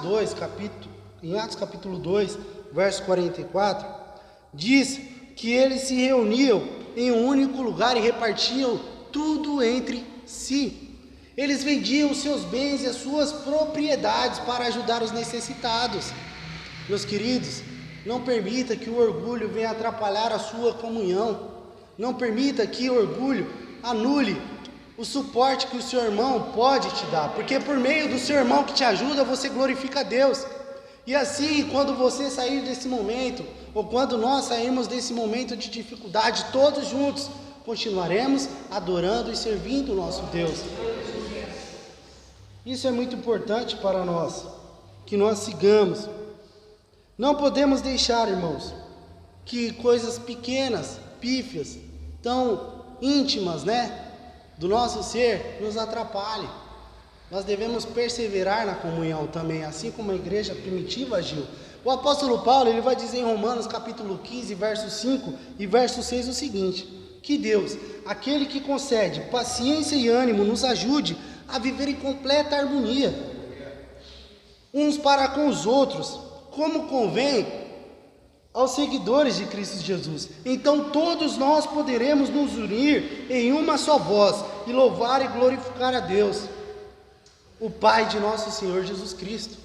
capítulo 2, verso 44, diz que eles se reuniam em um único lugar e repartiam tudo entre si. Eles vendiam os seus bens e as suas propriedades para ajudar os necessitados. Meus queridos, não permita que o orgulho venha atrapalhar a sua comunhão. Não permita que o orgulho anule o suporte que o seu irmão pode te dar, porque por meio do seu irmão que te ajuda, você glorifica a Deus. E assim, quando você sair desse momento, ou quando nós sairmos desse momento de dificuldade, todos juntos, continuaremos adorando e servindo o nosso Deus. Isso é muito importante para nós, que nós sigamos. Não podemos deixar, irmãos, que coisas pequenas, pífias, tão íntimas, do nosso ser, nos atrapalhem. Nós devemos perseverar na comunhão também, assim como a igreja primitiva agiu. O apóstolo Paulo, ele vai dizer em Romanos capítulo 15, verso 5 e verso 6 o seguinte: que Deus, aquele que concede paciência e ânimo, nos ajude a viver em completa harmonia, uns para com os outros, como convém aos seguidores de Cristo Jesus. Então todos nós poderemos nos unir em uma só voz e louvar e glorificar a Deus. o Pai de nosso Senhor Jesus Cristo.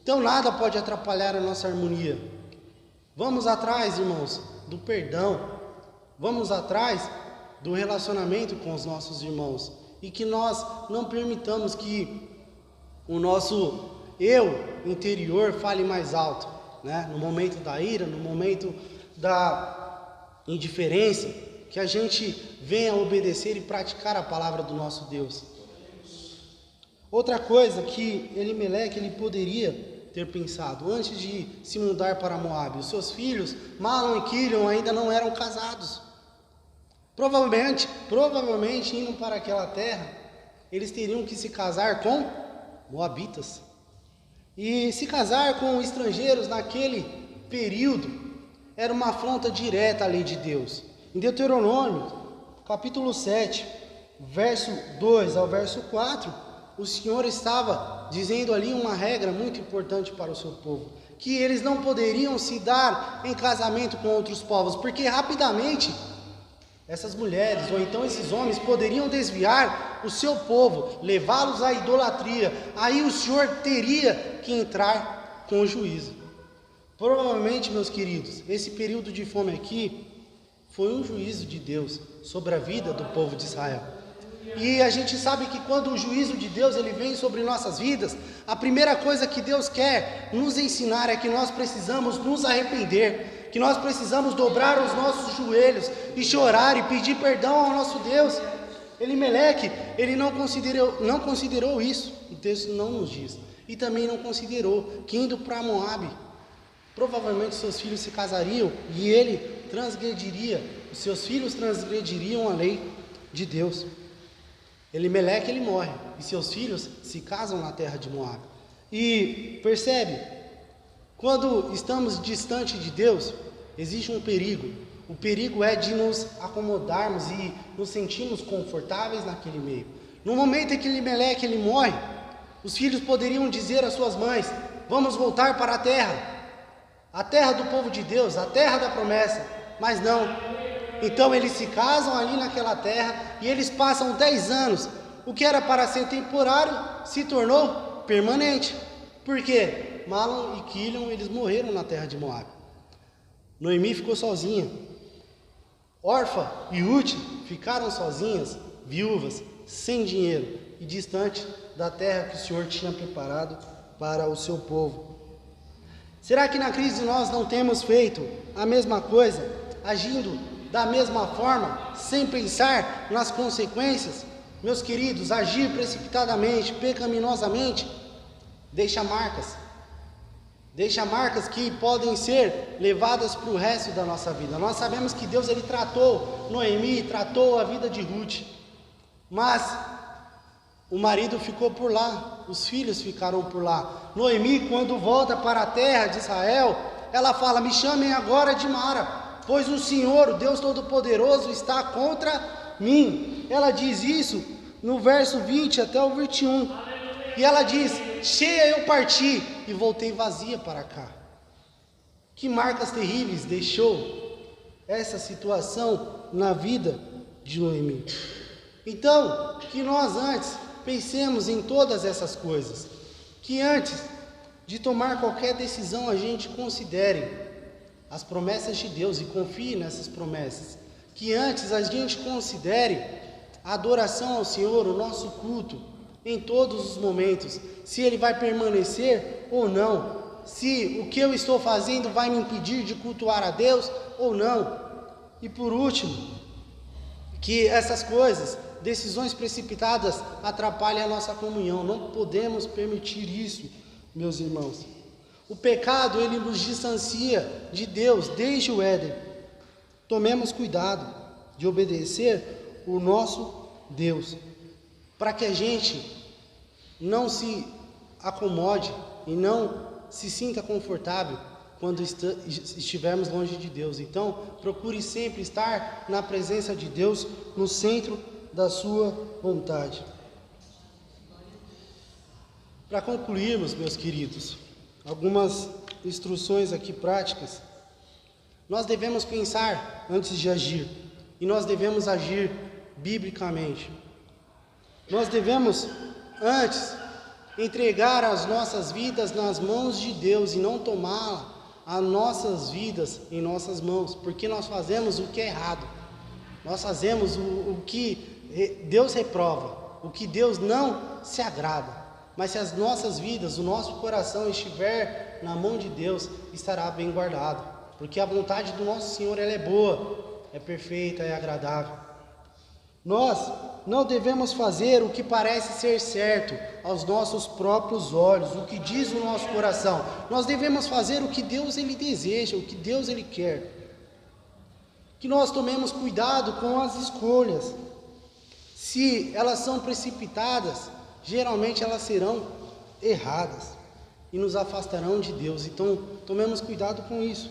Então nada pode atrapalhar a nossa harmonia. Vamos atrás, irmãos, do perdão. Vamos atrás do relacionamento com os nossos irmãos. E que nós não permitamos que o nosso eu interior fale mais alto, né? No momento da ira, no momento da indiferença, que a gente venha obedecer e praticar a palavra do nosso Deus. Outra coisa que Elimeleque ele poderia ter pensado antes de se mudar para Moabe: os seus filhos, Mahlon e Quilion, ainda não eram casados. Provavelmente indo para aquela terra, eles teriam que se casar com moabitas. E se casar com estrangeiros naquele período era uma afronta direta à lei de Deus. Em Deuteronômio, capítulo 7, verso 2 ao verso 4, o Senhor estava dizendo ali uma regra muito importante para o seu povo, que eles não poderiam se dar em casamento com outros povos, porque rapidamente essas mulheres ou então esses homens poderiam desviar o seu povo, levá-los à idolatria. Aí o Senhor teria que entrar com o juízo. Provavelmente, meus queridos, esse período de fome aqui foi um juízo de Deus sobre a vida do povo de Israel. E a gente sabe que quando o juízo de Deus ele vem sobre nossas vidas, a primeira coisa que Deus quer nos ensinar é que nós precisamos nos arrepender, que nós precisamos dobrar os nossos joelhos e chorar e pedir perdão ao nosso Deus. Elimeleque, ele não considerou isso, o texto não nos diz, e também não considerou que indo para Moabe, provavelmente seus filhos se casariam e ele transgrediria, os seus filhos transgrediriam a lei de Deus. Elimeleque ele morre e seus filhos se casam na terra de Moabe. E percebe, quando estamos distante de Deus, existe um perigo. O perigo é de nos acomodarmos e nos sentirmos confortáveis naquele meio. No momento em que Elimeleque ele morre, os filhos poderiam dizer às suas mães: vamos voltar para a terra do povo de Deus, a terra da promessa. Mas não. Então eles se casam ali naquela terra e eles passam 10 anos. O que era para ser temporário se tornou permanente. Por quê? Mahlon e Quilion eles morreram na terra de Moabe. Noemi ficou sozinha. Orfa e Ruth ficaram sozinhas, viúvas, sem dinheiro e distante da terra que o Senhor tinha preparado para o seu povo. Será que na crise nós não temos feito a mesma coisa, agindo da mesma forma, sem pensar nas consequências? Meus queridos, agir precipitadamente, pecaminosamente, deixa marcas que podem ser levadas para o resto da nossa vida. Nós sabemos que Deus ele tratou Noemi, tratou a vida de Ruth, mas o marido ficou por lá, os filhos ficaram por lá. Noemi, quando volta para a terra de Israel, ela fala: me chamem agora de Mara, pois o Senhor, o Deus Todo-Poderoso, está contra mim. Ela diz isso no verso 20 até o 21. E ela diz: cheia eu parti e voltei vazia para cá. Que marcas terríveis deixou essa situação na vida de Noemi. Então, que nós antes pensemos em todas essas coisas. Que antes de tomar qualquer decisão a gente considere as promessas de Deus e confie nessas promessas. Que antes a gente considere a adoração ao Senhor, o nosso culto, em todos os momentos, se ele vai permanecer ou não, se o que eu estou fazendo vai me impedir de cultuar a Deus ou não. E por último, que essas coisas, decisões precipitadas, atrapalhem a nossa comunhão. Não podemos permitir isso, meus irmãos. O pecado, ele nos distancia de Deus desde o Éden. Tomemos cuidado de obedecer o nosso Deus, para que a gente não se acomode e não se sinta confortável quando estivermos longe de Deus. Então, procure sempre estar na presença de Deus, no centro da sua vontade. Para concluirmos, meus queridos, algumas instruções aqui práticas. Nós devemos pensar antes de agir, e nós devemos agir biblicamente. Nós devemos antes entregar as nossas vidas nas mãos de Deus e não tomar as nossas vidas em nossas mãos, porque nós fazemos o que é errado, nós fazemos o que Deus reprova, o que Deus não se agrada. Mas se as nossas vidas, o nosso coração estiver na mão de Deus, estará bem guardado, porque a vontade do nosso Senhor, ela é boa, é perfeita, é agradável. Nós não devemos fazer o que parece ser certo aos nossos próprios olhos, o que diz o nosso coração. Nós devemos fazer o que Deus ele deseja, o que Deus ele quer. Que nós tomemos cuidado com as escolhas. Se elas são precipitadas, geralmente elas serão erradas e nos afastarão de Deus. Então, tomemos cuidado com isso.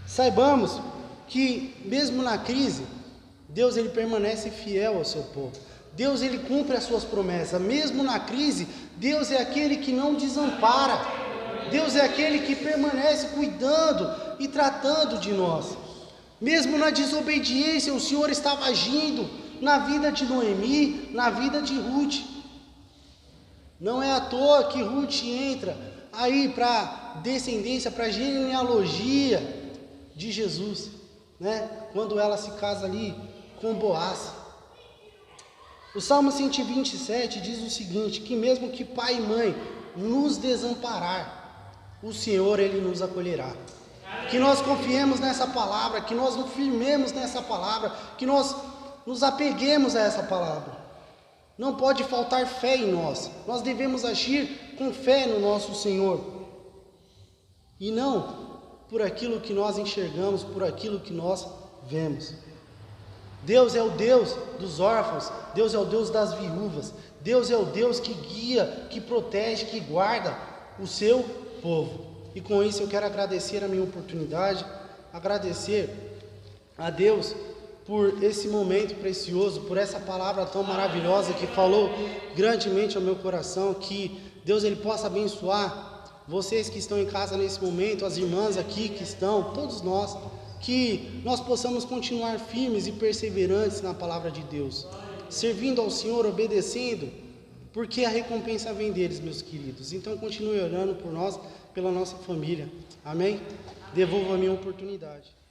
Saibamos que mesmo na crise, Deus ele permanece fiel ao seu povo. Deus ele cumpre as suas promessas. Mesmo na crise, Deus é aquele que não desampara. Deus é aquele que permanece cuidando e tratando de nós. Mesmo na desobediência, o Senhor estava agindo na vida de Noemi, na vida de Ruth. Não é à toa que Ruth entra aí para descendência, para genealogia de Jesus, né? Quando ela se casa ali com Boaz. O Salmo 127 diz o seguinte, que mesmo que pai e mãe nos desamparar, o Senhor ele nos acolherá. Que nós confiemos nessa palavra, que nós nos firmemos nessa palavra, que nós nos apeguemos a essa palavra. Não pode faltar fé em nós. Nós devemos agir com fé no nosso Senhor. E não por aquilo que nós enxergamos, por aquilo que nós vemos. Deus é o Deus dos órfãos, Deus é o Deus das viúvas, Deus é o Deus que guia, que protege, que guarda o seu povo. E com isso eu quero agradecer a minha oportunidade, agradecer a Deus por esse momento precioso, por essa palavra tão maravilhosa que falou grandemente ao meu coração, que Deus ele possa abençoar vocês que estão em casa nesse momento, as irmãs aqui que estão, todos nós, que nós possamos continuar firmes e perseverantes na palavra de Deus, servindo ao Senhor, obedecendo, porque a recompensa vem deles, meus queridos. Então continue orando por nós, pela nossa família, amém? Devolvo a minha oportunidade.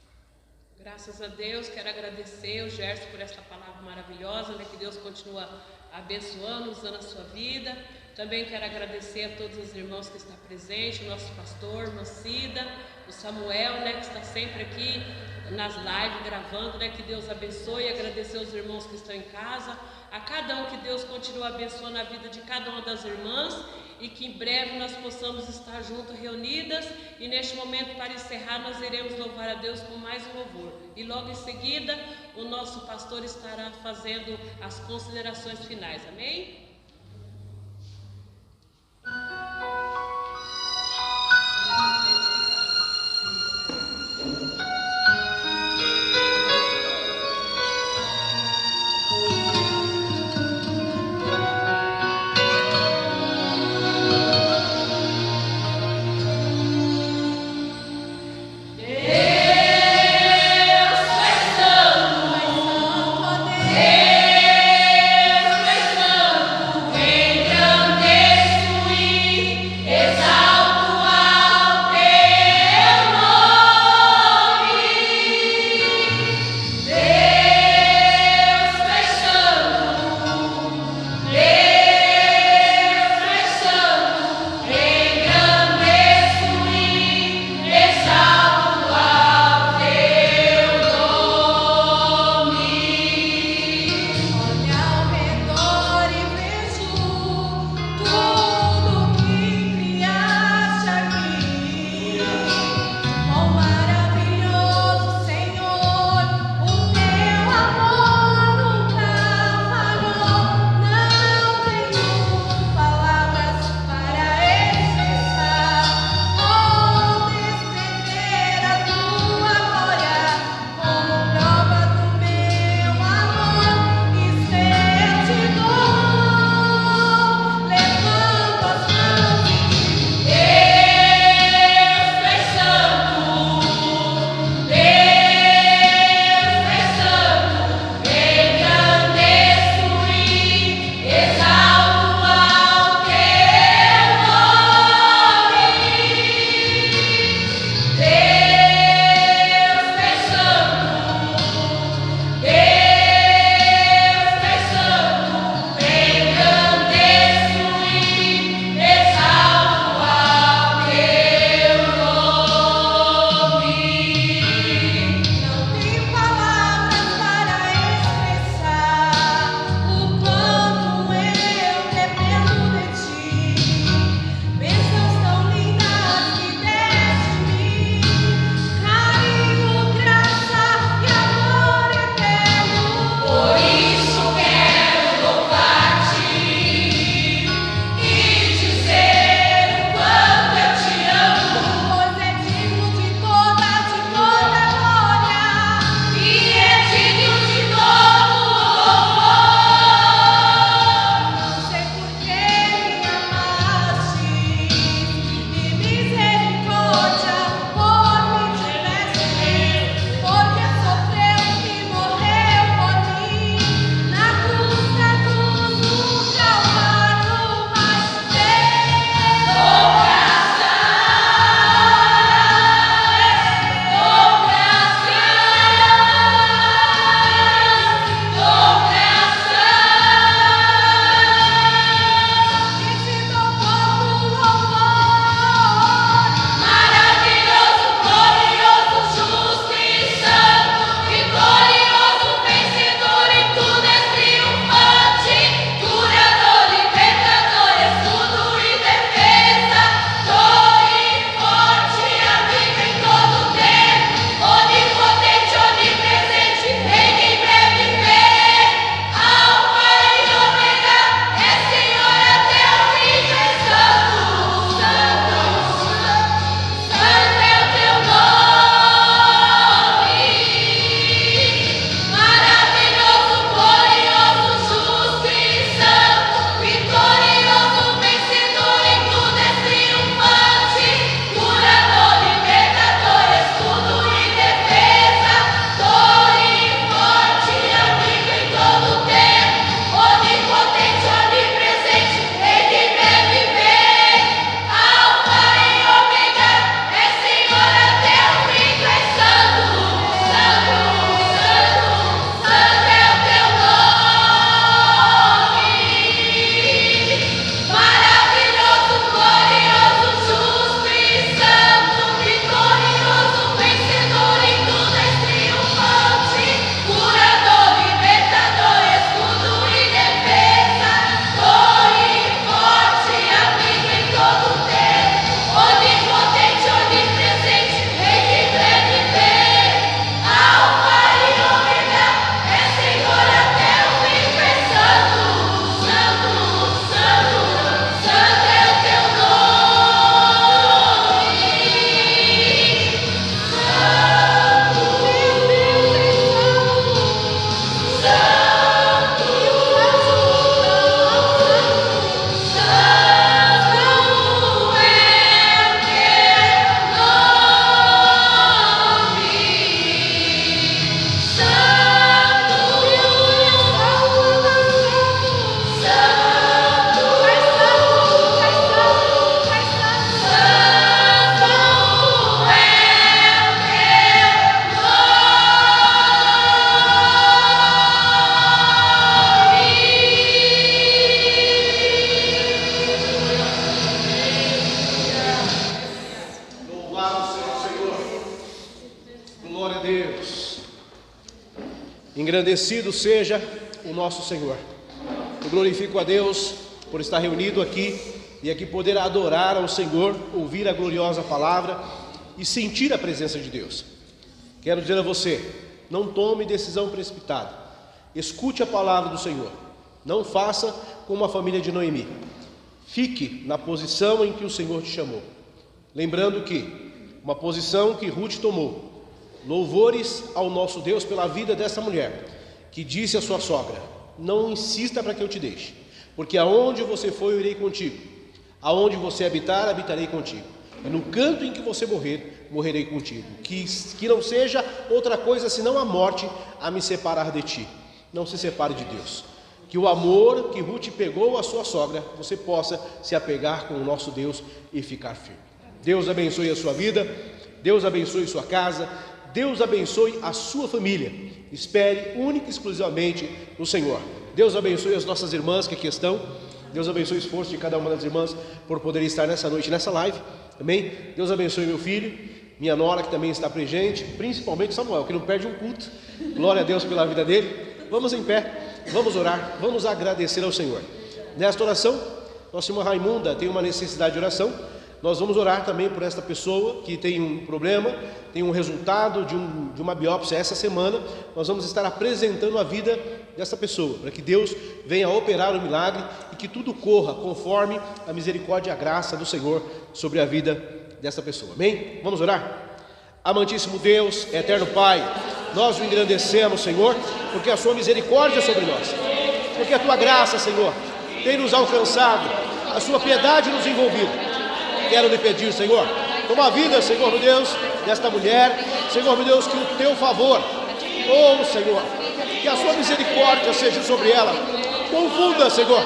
Graças a Deus, quero agradecer o Gerson por essa palavra maravilhosa, né? Que Deus continua abençoando, usando a sua vida. Também quero agradecer a todos os irmãos que estão presentes, o nosso pastor, irmã Cida, o Samuel, né? Que está sempre aqui nas lives, gravando, né? Que Deus abençoe, agradecer aos irmãos que estão em casa, a cada um que Deus continue abençoando a vida de cada uma das irmãs e que em breve nós possamos estar juntos, reunidas, e neste momento, para encerrar, nós iremos louvar a Deus com mais um louvor. E logo em seguida, o nosso pastor estará fazendo as considerações finais, amém? Santo, Engrandecido seja o nosso Senhor. Eu glorifico a Deus por estar reunido aqui e aqui poder adorar ao Senhor, ouvir a gloriosa palavra e sentir a presença de Deus. Quero dizer a você, não tome decisão precipitada. Escute a palavra do Senhor. Não faça como a família de Noemi. Fique na posição em que o Senhor te chamou. Lembrando que uma posição que Ruth tomou. Louvores ao nosso Deus pela vida dessa mulher, que disse à sua sogra: não insista para que eu te deixe, porque aonde você for eu irei contigo, aonde você habitar, habitarei contigo, e no canto em que você morrer, morrerei contigo, que não seja outra coisa senão a morte a me separar de ti. Não se separe de Deus. Que o amor que Ruth pegou à sua sogra, você possa se apegar com o nosso Deus e ficar firme. Deus abençoe a sua vida, Deus abençoe sua casa, Deus abençoe a sua família. Espere única e exclusivamente no Senhor. Deus abençoe as nossas irmãs que aqui estão. Deus abençoe o esforço de cada uma das irmãs por poder estar nessa noite, nessa live. Amém? Deus abençoe meu filho, minha nora que também está presente, principalmente Samuel, que não perde um culto. Glória a Deus pela vida dele. Vamos em pé, vamos orar, vamos agradecer ao Senhor. Nesta oração, nossa irmã Raimunda tem uma necessidade de oração. Nós vamos orar também por esta pessoa que tem um problema, tem um resultado de uma biópsia essa semana. Nós vamos estar apresentando a vida dessa pessoa, para que Deus venha operar o milagre e que tudo corra conforme a misericórdia e a graça do Senhor sobre a vida dessa pessoa. Amém? Vamos orar? Amantíssimo Deus, eterno Pai, nós o engrandecemos, Senhor, porque a sua misericórdia é sobre nós, porque a tua graça, Senhor, tem nos alcançado, a sua piedade nos envolvido. Quero lhe pedir, Senhor, toma a vida, Senhor meu Deus, desta mulher, Senhor meu Deus, que o teu favor, Senhor, que a sua misericórdia seja sobre ela. Confunda, Senhor,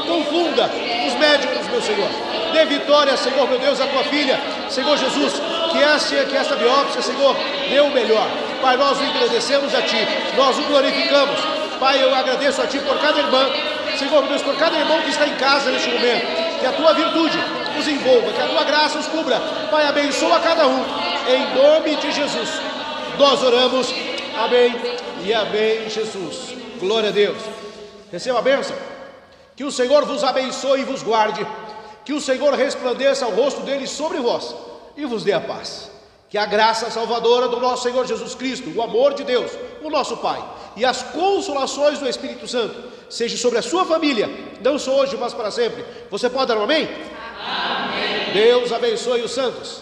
confunda os médicos, meu Senhor. Dê vitória, Senhor meu Deus, à tua filha, Senhor Jesus, que esta biópsia, Senhor, dê o melhor. Pai, nós o agradecemos a Ti, nós o glorificamos. Pai, eu agradeço a Ti por cada irmã, Senhor meu Deus, por cada irmão que está em casa neste momento, que a tua virtude os envolva, que a tua graça os cubra. Pai, abençoa cada um, em nome de Jesus. Nós oramos, amém e amém, Jesus. Glória a Deus. Receba a bênção. Que o Senhor vos abençoe e vos guarde. Que o Senhor resplandeça o rosto dele sobre vós e vos dê a paz. Que a graça salvadora do nosso Senhor Jesus Cristo, o amor de Deus, o nosso Pai, e as consolações do Espírito Santo seja sobre a sua família, não só hoje, mas para sempre. Você pode dar um amém? Amém. Deus abençoe os santos.